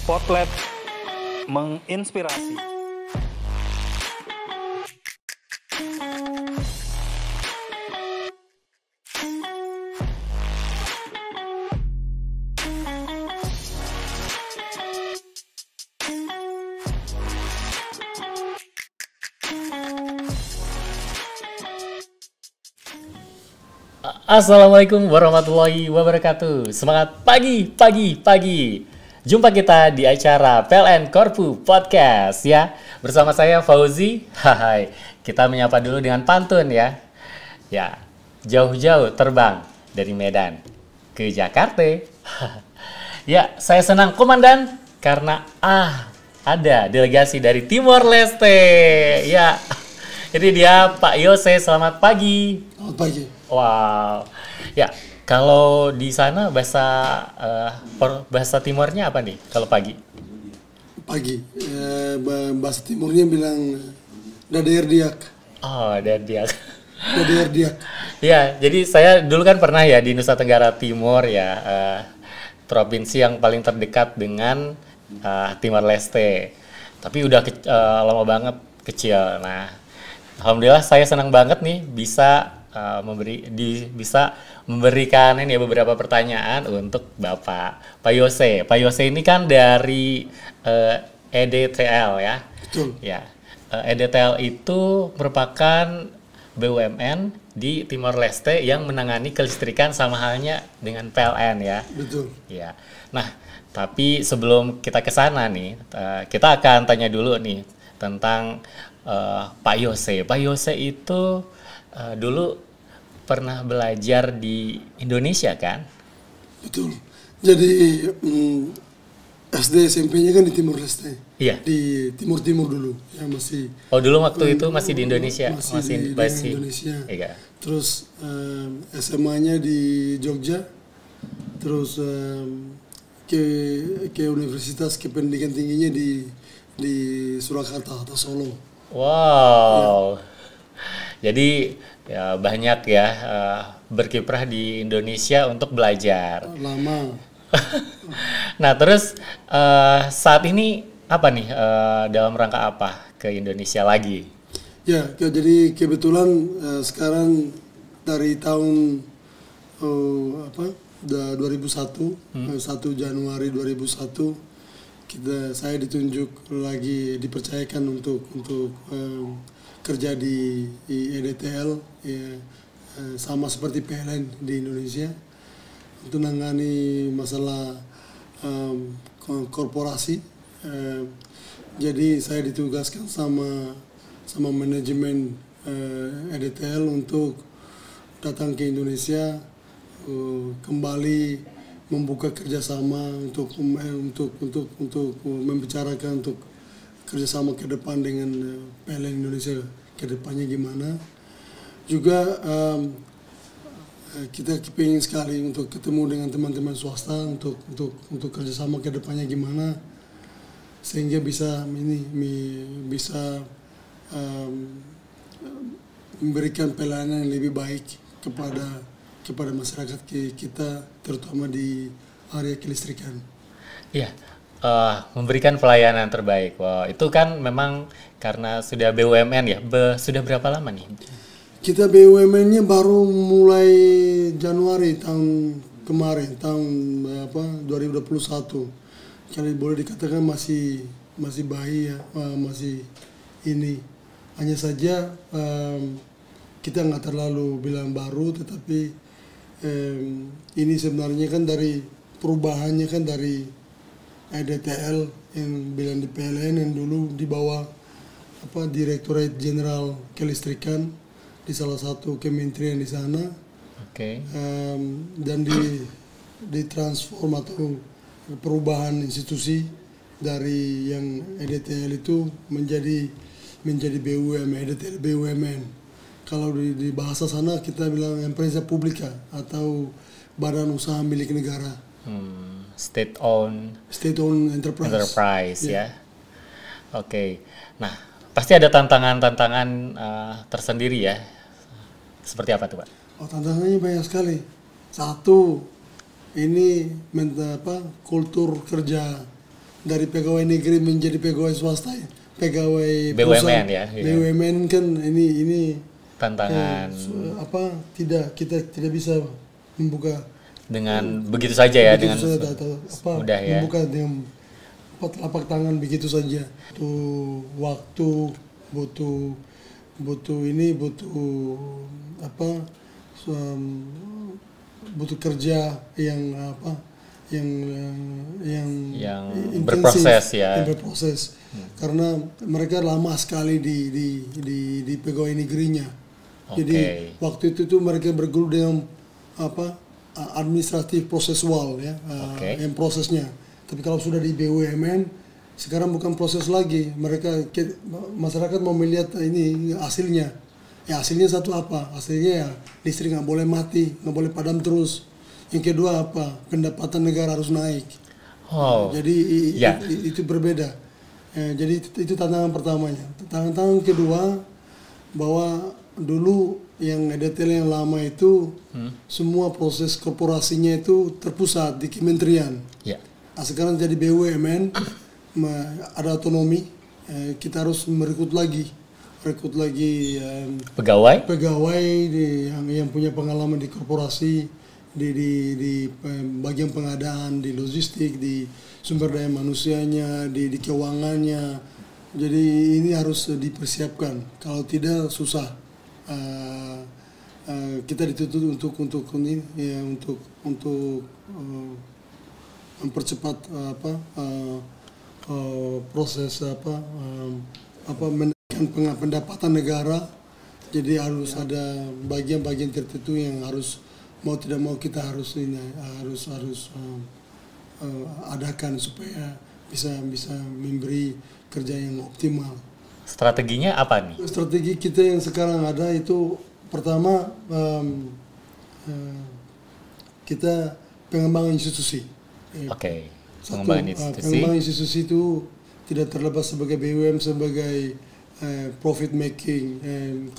Spotlight menginspirasi. Assalamualaikum warahmatullahi wabarakatuh. Semangat pagi. Jumpa kita di acara PLN Korpu Podcast ya. Bersama saya Fauzi. Hai. Kita menyapa dulu dengan pantun ya. Ya, jauh-jauh terbang dari Medan ke Jakarta. Ya, saya senang komandan karena ada delegasi dari Timor Leste. Ya. Ini dia Pak Yose, selamat pagi. Selamat pagi. Wow, ya kalau di sana bahasa Timornya apa nih kalau pagi? Pagi, bahasa Timurnya bilang dader diak. Oh, Dader. Dader diak. Ya, jadi saya dulu kan pernah ya di Nusa Tenggara Timur ya, provinsi yang paling terdekat dengan Timor Leste. Tapi udah lama banget kecil. Nah, alhamdulillah saya senang banget nih bisa bisa memberikan ini beberapa pertanyaan untuk Bapak Pak Yose. Pak Yose ini kan dari EDTL ya. Betul. Ya. EDTL itu merupakan BUMN di Timor Leste yang menangani kelistrikan sama halnya dengan PLN ya. Betul. Ya. Nah, tapi sebelum kita ke sana nih, kita akan tanya dulu nih tentang Pak Yose. Pak Yose itu dulu pernah belajar di Indonesia kan? Betul. Jadi SD SMP-nya kan di Timor Leste. Iya. Di Timur dulu, ya masih. Oh, dulu waktu itu masih di Indonesia, Masih di Indonesia. Iya. Terus SMA-nya di Jogja. Terus ke universitas, ke pendidikan tingginya di Surakarta atau Solo. Wow. Jadi ya banyak ya berkiprah di Indonesia untuk belajar. Lama. Nah, terus saat ini apa nih dalam rangka apa ke Indonesia lagi? Ya, jadi kebetulan sekarang dari tahun 2001, 1 Januari 2001 saya ditunjuk lagi, dipercayakan untuk kerja di EDTL ya, sama seperti PLN di Indonesia untuk menangani masalah korporasi. Jadi saya ditugaskan sama manajemen EDTL untuk datang ke Indonesia, kembali membuka kerjasama untuk membicarakan untuk kerjasama ke depan dengan PLN Indonesia ke depannya gimana. Juga kita ingin sekali untuk ketemu dengan teman-teman swasta untuk kerjasama ke depannya gimana, sehingga bisa memberikan pelayanan yang lebih baik kepada masyarakat kita, terutama di area kelistrikan. Iya, memberikan pelayanan terbaik. Wow, itu kan memang karena sudah BUMN ya. Sudah berapa lama nih? Kita BUMN-nya baru mulai Januari tahun kemarin, tahun 2021. Jadi boleh dikatakan masih bayi ya, masih ini. Hanya saja kita nggak terlalu bilang baru, tetapi ini sebenarnya kan dari perubahannya kan dari EDTL yang bilang di PLN yang dulu di bawah Direktorat Jenderal Kelistrikan di salah satu kementerian di sana. Oke. Dan ditransform atau perubahan institusi dari yang EDTL itu menjadi BUMN, EDTL BUMN. Kalau di bahasa sana kita bilang empresa publika atau badan usaha milik negara. State owned enterprise ya. Oke. Nah, pasti ada tantangan-tantangan tersendiri ya. Seperti apa tuh, Pak? Oh, tantangannya banyak sekali. Satu, ini kultur kerja dari pegawai negeri menjadi pegawai swasta, pegawai BUMN perusahaan. ya, iya. BUMN kan ini Tantangan kita tidak bisa membuka dengan begitu saja ya, dengan mudah ya. membuka dengan telapak tangan begitu saja. Butuh waktu, butuh butuh kerja yang intensif, berproses ya. yang berproses. Karena mereka lama sekali di pegawai negerinya. Jadi waktu itu tuh mereka bergelut dengan administratif prosesual ya, yang prosesnya. Tapi kalau sudah di BUMN sekarang bukan proses lagi. Masyarakat mau melihat ini hasilnya. Ya hasilnya satu apa? Hasilnya ya listrik nggak boleh mati, nggak boleh padam terus. Yang kedua apa? Pendapatan negara harus naik. Jadi itu berbeda. Jadi itu tantangan pertamanya. Tantangan kedua bahwa dulu yang detail yang lama itu semua proses korporasinya itu terpusat di kementerian. Nah, sekarang jadi BUMN ada otonomi, kita harus merekrut lagi pegawai yang punya pengalaman di korporasi, di bagian pengadaan, di logistik, di sumber daya manusianya, di keuangannya. Jadi ini harus dipersiapkan. Kalau tidak susah. Kita dituntut untuk mempercepat proses menaikkan pendapatan negara. Jadi harus ada bagian-bagian tertentu yang harus mau tidak mau kita harus adakan supaya bisa memberi kerja yang optimal. Strateginya apa nih? Strategi kita yang sekarang ada itu pertama kita pengembangan institusi. Pengembangan institusi itu tidak terlepas sebagai BUMN, sebagai profit making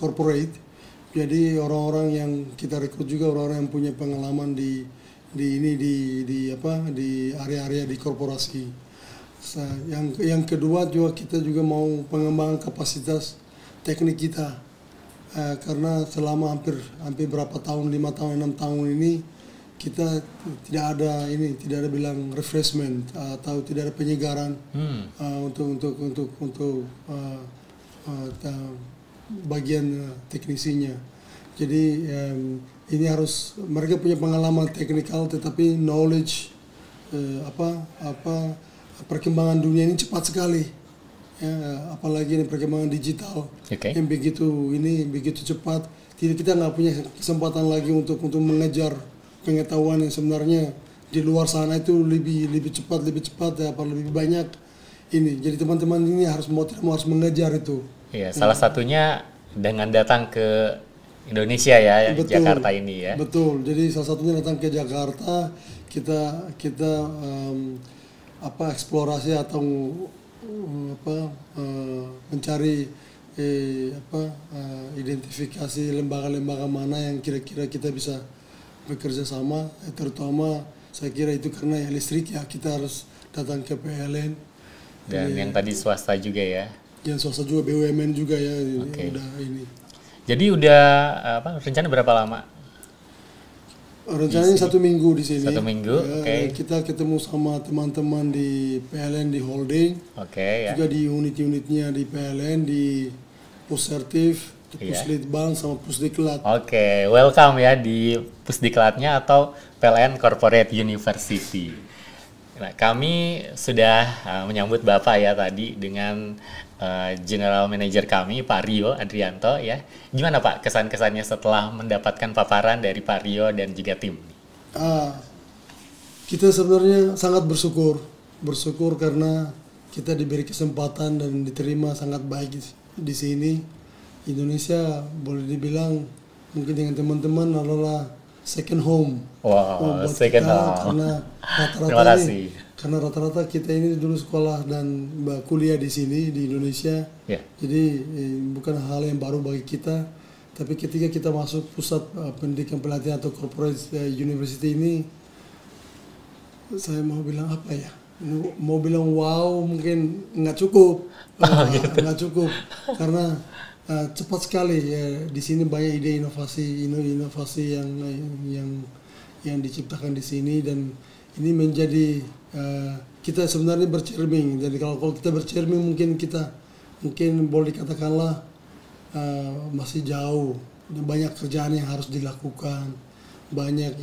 corporate. Jadi orang-orang yang kita rekrut juga orang-orang yang punya pengalaman di area-area di korporasi. Yang kedua juga kita juga mau pengembangan kapasitas teknik kita, karena selama hampir berapa tahun, 5 tahun 6 tahun ini kita tidak ada bilang refreshment atau tidak ada penyegaran untuk bagian teknisinya. Jadi ini harus mereka punya pengalaman teknikal, tetapi knowledge perkembangan dunia ini cepat sekali, ya, apalagi ini perkembangan digital yang begitu cepat. Kita nggak punya kesempatan lagi untuk mengejar pengetahuan yang sebenarnya di luar sana itu lebih cepat ya, lebih banyak ini. Jadi teman-teman ini harus mengejar itu. Iya, salah satunya dengan datang ke Indonesia ya, Jakarta ini ya. Betul. Jadi salah satunya datang ke Jakarta, kita eksplorasi atau mencari identifikasi lembaga-lembaga mana yang kira-kira kita bisa bekerja sama, terutama saya kira itu karena listrik ya, kita harus datang ke PLN. Dan yang tadi swasta juga ya. Yang swasta juga, BUMN juga ya. Udah ini. Jadi udah rencana berapa lama? Rencananya 1 minggu di sini. 1 minggu, Kita ketemu sama teman-teman di PLN di holding, juga di unit-unitnya di PLN, di Pussertif, Puslitbang sama Pusdiklat. Welcome ya di Pusdiklatnya atau PLN Corporate University. Nah, kami sudah menyambut Bapak ya tadi dengan General Manager kami, Pak Rio Adrianto ya. Gimana Pak kesan-kesannya setelah mendapatkan paparan dari Pak Rio dan juga tim? Kita sebenarnya sangat bersyukur karena kita diberi kesempatan dan diterima sangat baik di sini. Indonesia boleh dibilang mungkin dengan teman-teman adalah second home. Wow, second home. Karena rata-rata kita ini dulu sekolah dan kuliah di sini di Indonesia. Jadi bukan hal yang baru bagi kita. Tapi ketika kita masuk pusat pendidikan pelatihan atau corporate university ini, saya mau bilang apa ya? Mau bilang wow mungkin nggak cukup, nggak cukup karena cepat sekali ya. Di sini banyak ide inovasi yang diciptakan di sini, dan ini menjadi kita sebenarnya bercermin. Jadi kalau kita bercermin mungkin boleh dikatakanlah masih jauh, banyak kerjaan yang harus dilakukan, banyak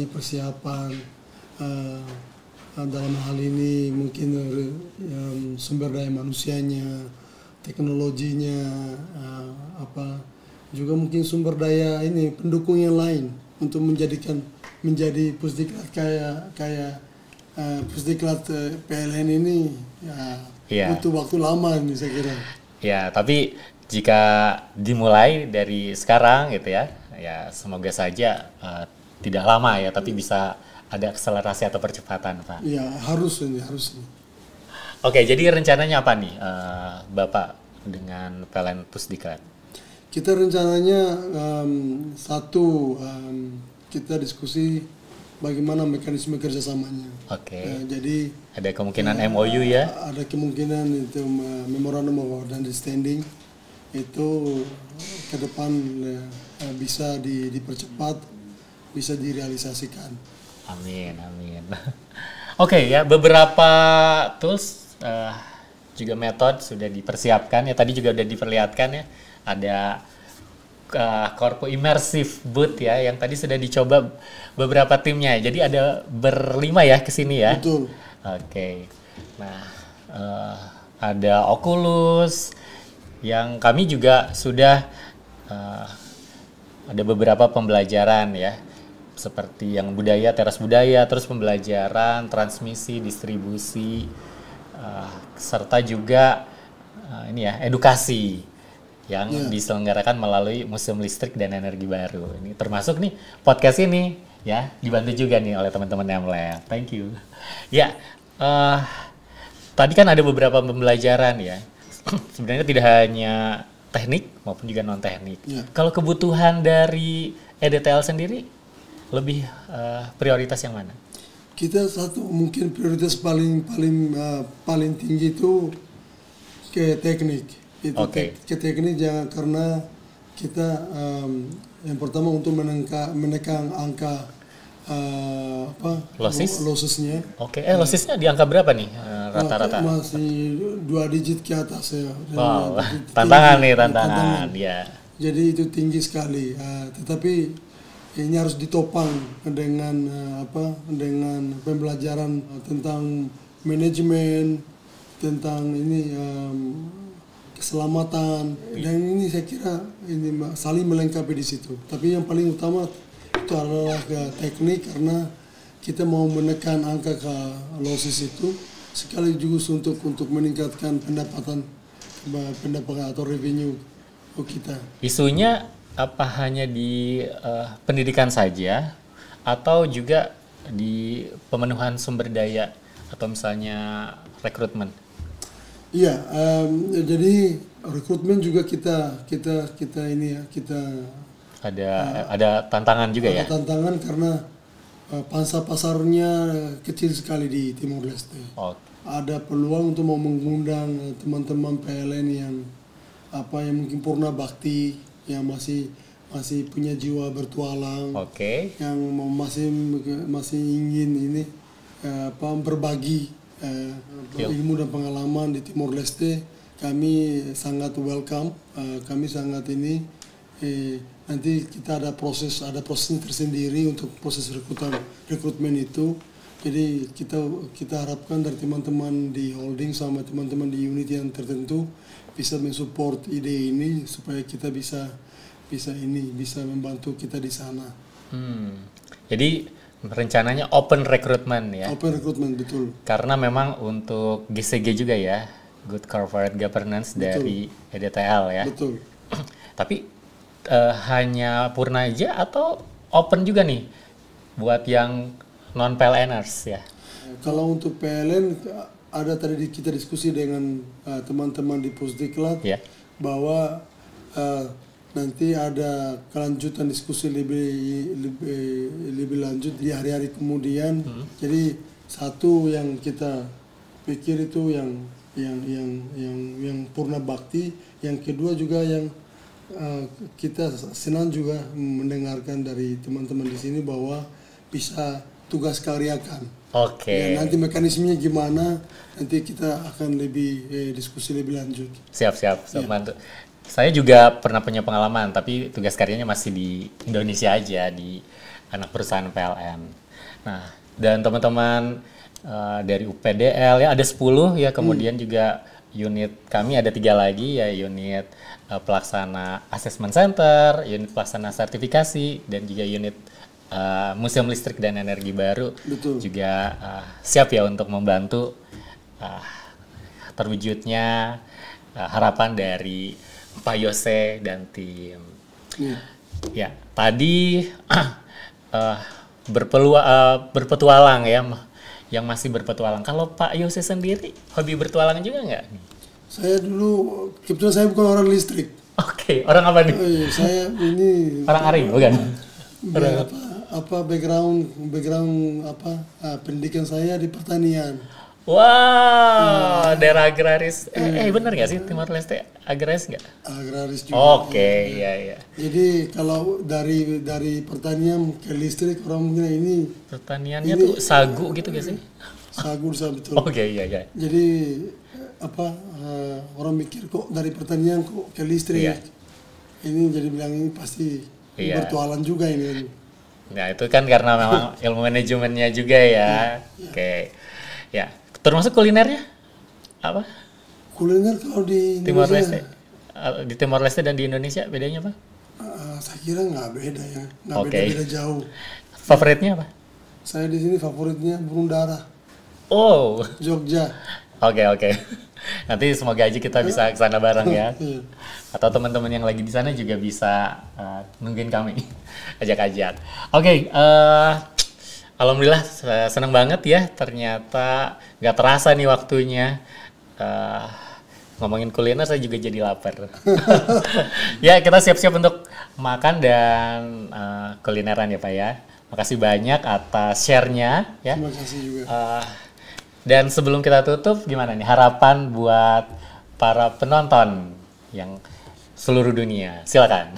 persiapan dalam hal ini, mungkin sumber daya manusianya, teknologinya, juga mungkin sumber daya ini pendukung yang lain untuk menjadi pusdiklat kayak pusdiklat PLN ini butuh waktu lama nih saya kira. Ya, tapi jika dimulai dari sekarang gitu ya semoga saja tidak lama ya, tapi bisa ada akselerasi atau percepatan, Pak. Ya, harus ini. Oke, jadi rencananya apa nih, Bapak dengan PLN Pusdiklat? Kita rencananya kita diskusi bagaimana mekanisme kerjasamanya. Oke. Jadi ada kemungkinan MOU ya? Ada kemungkinan itu Memorandum of Understanding itu ke depan bisa dipercepat, bisa direalisasikan. Amin. Oke ya, beberapa tools juga metode sudah dipersiapkan ya. Tadi juga udah diperlihatkan ya. Ada Corpu Immersive Booth ya, yang tadi sudah dicoba beberapa timnya. Jadi ada berlima ya ke sini ya. Betul. Oke. Nah, ada Oculus yang kami juga sudah ada beberapa pembelajaran ya. Seperti yang budaya, teras budaya, terus pembelajaran, transmisi, distribusi, serta juga edukasi yang diselenggarakan melalui Museum Listrik dan Energi Baru. Ini termasuk nih podcast ini ya, dibantu juga nih oleh teman-teman Emlab. Thank you. Ya, tadi kan ada beberapa pembelajaran ya. Sebenarnya tidak hanya teknik maupun juga non teknik. Ya. Kalau kebutuhan dari EDTL sendiri lebih prioritas yang mana? Kita mungkin prioritas paling tinggi itu ke teknik. Itu ke teknik jangan, karena kita yang pertama untuk menekan angka lossesnya. Oke, lossesnya di angka berapa nih rata-rata? Masih 2 digit ke atas ya. Wow, tantangan ya. Jadi itu tinggi sekali. Tetapi ini harus ditopang dengan pembelajaran tentang manajemen, tentang keselamatan, dan ini saya kira ini saling melengkapi di situ. Tapi yang paling utama itu adalah ke teknik, karena kita mau menekan angka ke losses itu, sekaligus untuk meningkatkan pendapatan atau revenue kita. Isunya apa hanya di pendidikan saja atau juga di pemenuhan sumber daya atau misalnya rekrutmen? Iya, jadi rekrutmen juga kita ada tantangan juga ya. Ada tantangan karena pangsa pasarnya kecil sekali di Timor Leste. Ada peluang untuk mau mengundang teman-teman PLN yang mungkin purna bakti, yang masih punya jiwa bertualang, yang masih ingin berbagi ilmu dan pengalaman di Timor Leste. Kami sangat welcome, kami sangat nanti kita ada prosesnya tersendiri untuk proses rekrutmen itu. Jadi kita harapkan dari teman-teman di holding sama teman-teman di unit yang tertentu bisa mensupport ide ini supaya kita bisa membantu kita di sana. Jadi rencananya open recruitment ya. Open recruitment, betul. Karena memang untuk GCG juga ya, Good Corporate Governance, betul, dari EDTL ya. Betul. Tapi hanya purna aja atau open juga nih buat yang non PLNers ya? Kalau untuk PLN ada tadi kita diskusi dengan teman-teman di Pusdiklat, bahwa nanti ada kelanjutan diskusi lebih lanjut di hari-hari kemudian. Jadi satu yang kita pikir itu yang purna bakti, yang kedua juga yang kita senang juga mendengarkan dari teman-teman di sini bahwa bisa tugas karyakan. Oke. Ya, nanti mekanismenya gimana, nanti kita akan lebih diskusi lebih lanjut. Siap. Mantu. Saya juga pernah punya pengalaman, tapi tugas karyanya masih di Indonesia aja, di anak perusahaan PLN. Nah, dan teman-teman dari UPDL ya ada 10 ya, kemudian juga unit kami ada 3 lagi ya, unit pelaksana assessment center, unit pelaksana sertifikasi, dan juga unit museum listrik dan energi baru. Betul. Juga siap ya untuk membantu terwujudnya harapan dari Pak Yose dan tim. Ya, tadi berpetualang ya, yang masih berpetualang. Kalau Pak Yose sendiri hobi bertualang juga nggak? Saya dulu, kebetulan saya bukan orang listrik. Oke, orang apa nih? Saya ini Orang Ari, bukan? Background pendidikan saya di pertanian. Wow, daerah agraris. Benar nggak sih Timor Leste agraris nggak? Agraris juga. Oke, iya. Jadi kalau dari pertanian ke listrik, orang mungkin ini pertaniannya tuh sagu gitu gak sih? Sagu betul. Oke, iya. Jadi orang mikir kok dari pertanian kok ke listrik. Iya. Ini jadi bilang ini pasti bertualang juga ini. Nah, itu kan karena memang ilmu manajemennya juga ya. Oke. Ya, termasuk kulinernya apa? Kuliner kalau di Timor Indonesia, Leste. Di Timor Leste dan di Indonesia bedanya apa? saya kira nggak beda ya, nggak Oke. beda jauh. Favoritnya apa? Saya di sini favoritnya burung dara, Oh. Jogja. Oke. Nanti semoga aja kita bisa ke sana bareng ya. Iya. Atau teman-teman yang lagi di sana juga bisa nungguin kami. Ajak-ajak. Oke, alhamdulillah senang banget ya. Ternyata nggak terasa nih waktunya. Ngomongin kuliner saya juga jadi lapar. Ya, kita siap-siap untuk makan dan kulineran ya Pak ya. Makasih banyak atas share-nya ya. Terima kasih juga. Dan sebelum kita tutup, gimana nih harapan buat para penonton yang seluruh dunia? Silakan.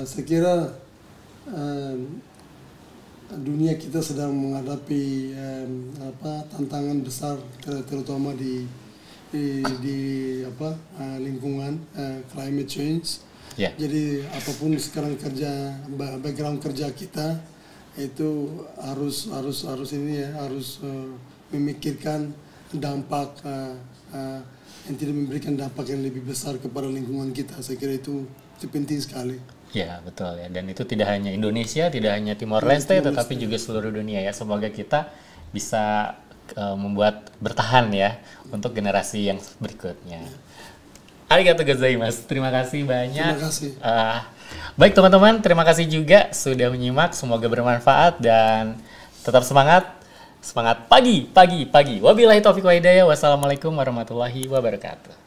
Saya kira dunia kita sedang menghadapi tantangan besar, terutama di lingkungan climate change. Yeah. Jadi apapun sekarang background kerja kita itu harus memikirkan dampak yang tidak memberikan dampak yang lebih besar kepada lingkungan kita. Saya kira itu penting sekali. Ya, betul ya. Dan itu tidak hanya Indonesia, tidak hanya Timor Leste, tetapi juga seluruh dunia ya. Semoga kita bisa membuat bertahan ya untuk generasi yang berikutnya. Arigatou gozaimasu. Terima kasih banyak. Terima kasih. Baik teman-teman, terima kasih juga sudah menyimak. Semoga bermanfaat dan tetap semangat. Semangat pagi. Wabillahi taufiq wa hidayah. Wassalamualaikum warahmatullahi wabarakatuh.